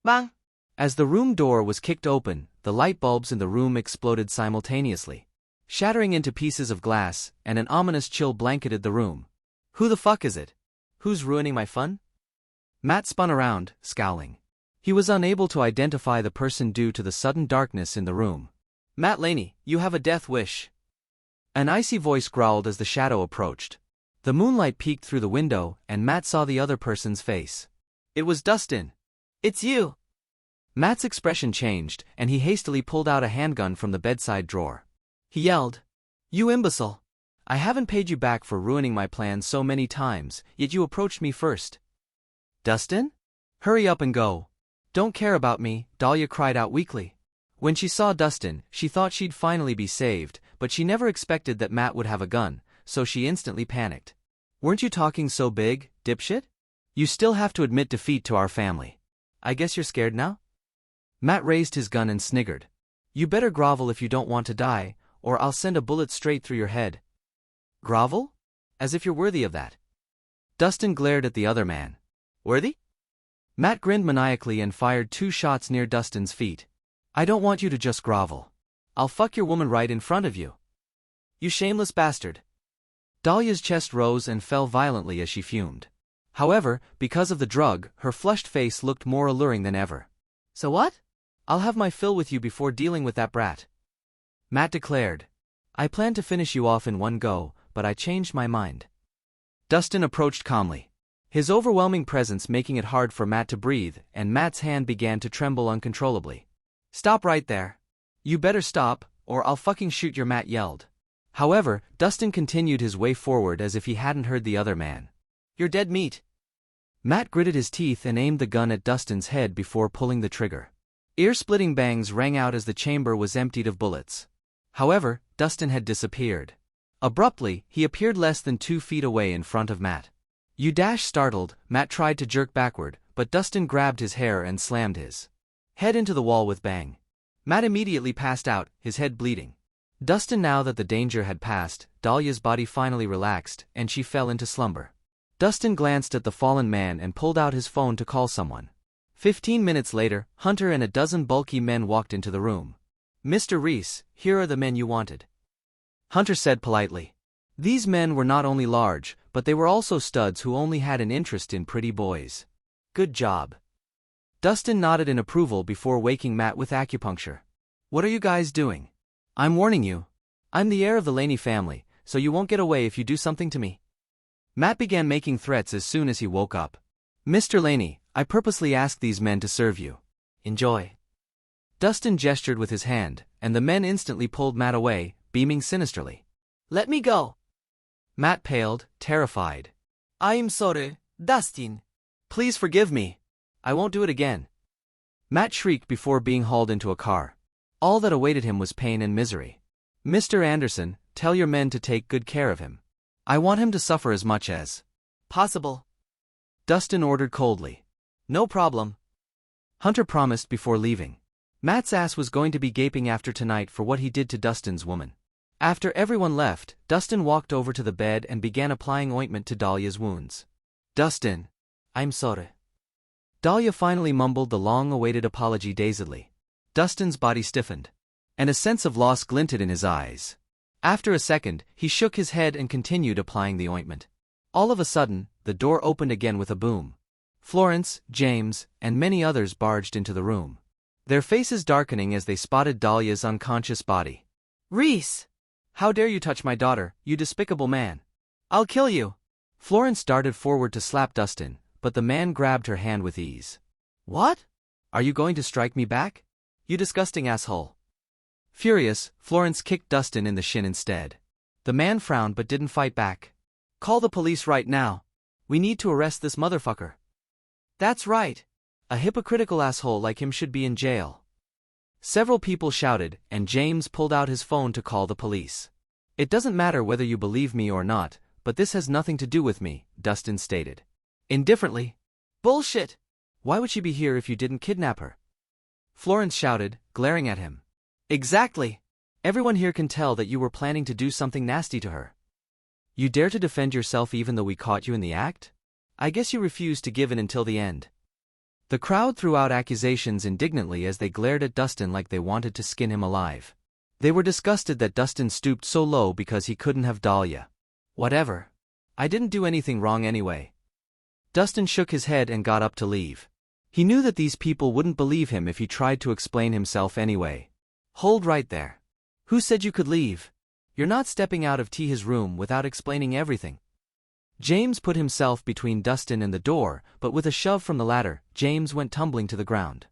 Bang! As the room door was kicked open, the light bulbs in the room exploded simultaneously, shattering into pieces of glass, and an ominous chill blanketed the room. Who the fuck is it? Who's ruining my fun? Matt spun around, scowling. He was unable to identify the person due to the sudden darkness in the room. Matt Laney, you have a death wish. An icy voice growled as the shadow approached. The moonlight peeked through the window, and Matt saw the other person's face. It was Dustin. It's you! Matt's expression changed, and he hastily pulled out a handgun from the bedside drawer. He yelled, "You imbecile! I haven't paid you back for ruining my plans so many times, yet you approached me first." Dustin? Hurry up and go. Don't care about me, Dahlia cried out weakly. When she saw Dustin, she thought she'd finally be saved, but she never expected that Matt would have a gun, so she instantly panicked. Weren't you talking so big, dipshit? You still have to admit defeat to our family. I guess you're scared now? Matt raised his gun and sniggered. You better grovel if you don't want to die, or I'll send a bullet straight through your head. Grovel? As if you're worthy of that. Dustin glared at the other man. Worthy? Matt grinned maniacally and fired 2 shots near Dustin's feet. I don't want you to just grovel. I'll fuck your woman right in front of you. You shameless bastard. Dahlia's chest rose and fell violently as she fumed. However, because of the drug, her flushed face looked more alluring than ever. So what? I'll have my fill with you before dealing with that brat. Matt declared. I planned to finish you off in one go, but I changed my mind. Dustin approached calmly, his overwhelming presence making it hard for Matt to breathe, and Matt's hand began to tremble uncontrollably. Stop right there. You better stop, or I'll fucking shoot your, Matt yelled. However, Dustin continued his way forward as if he hadn't heard the other man. You're dead meat. Matt gritted his teeth and aimed the gun at Dustin's head before pulling the trigger. Ear-splitting bangs rang out as the chamber was emptied of bullets. However, Dustin had disappeared. Abruptly, he appeared less than 2 feet away in front of Matt. You dash startled, Matt tried to jerk backward, but Dustin grabbed his hair and slammed his head into the wall with bang. Matt immediately passed out, his head bleeding. Dustin, now that the danger had passed, Dahlia's body finally relaxed, and she fell into slumber. Dustin glanced at the fallen man and pulled out his phone to call someone. 15 minutes later, Hunter and a dozen bulky men walked into the room. Mr. Rhys, here are the men you wanted. Hunter said politely. These men were not only large, but they were also studs who only had an interest in pretty boys. Good job. Dustin nodded in approval before waking Matt with acupuncture. What are you guys doing? I'm warning you. I'm the heir of the Laney family, so you won't get away if you do something to me. Matt began making threats as soon as he woke up. Mr. Laney, I purposely asked these men to serve you. Enjoy. Dustin gestured with his hand, and the men instantly pulled Matt away, beaming sinisterly. Let me go. Matt paled, terrified. I'm sorry, Dustin. Please forgive me. I won't do it again. Matt shrieked before being hauled into a car. All that awaited him was pain and misery. Mr. Anderson, tell your men to take good care of him. I want him to suffer as much as possible. Dustin ordered coldly. No problem. Hunter promised before leaving. Matt's ass was going to be gaping after tonight for what he did to Dustin's woman. After everyone left, Dustin walked over to the bed and began applying ointment to Dahlia's wounds. Dustin. I'm sorry. Dahlia finally mumbled the long-awaited apology dazedly. Dustin's body stiffened, and a sense of loss glinted in his eyes. After a second, he shook his head and continued applying the ointment. All of a sudden, the door opened again with a boom. Florence, James, and many others barged into the room, their faces darkening as they spotted Dahlia's unconscious body. Rhys! How dare you touch my daughter, you despicable man! I'll kill you! Florence darted forward to slap Dustin, but the man grabbed her hand with ease. What? Are you going to strike me back? You disgusting asshole! Furious, Florence kicked Dustin in the shin instead. The man frowned but didn't fight back. Call the police right now. We need to arrest this motherfucker. That's right. A hypocritical asshole like him should be in jail. Several people shouted, and James pulled out his phone to call the police. It doesn't matter whether you believe me or not, but this has nothing to do with me, Dustin stated. Indifferently. Bullshit! Why would she be here if you didn't kidnap her? Florence shouted, glaring at him. Exactly. Everyone here can tell that you were planning to do something nasty to her. You dare to defend yourself even though we caught you in the act? I guess you refuse to give in until the end. The crowd threw out accusations indignantly as they glared at Dustin like they wanted to skin him alive. They were disgusted that Dustin stooped so low because he couldn't have Dahlia. Whatever. I didn't do anything wrong anyway. Dustin shook his head and got up to leave. He knew that these people wouldn't believe him if he tried to explain himself anyway. Hold right there. Who said you could leave? You're not stepping out of T's room without explaining everything. James put himself between Dustin and the door, but with a shove from the latter, James went tumbling to the ground.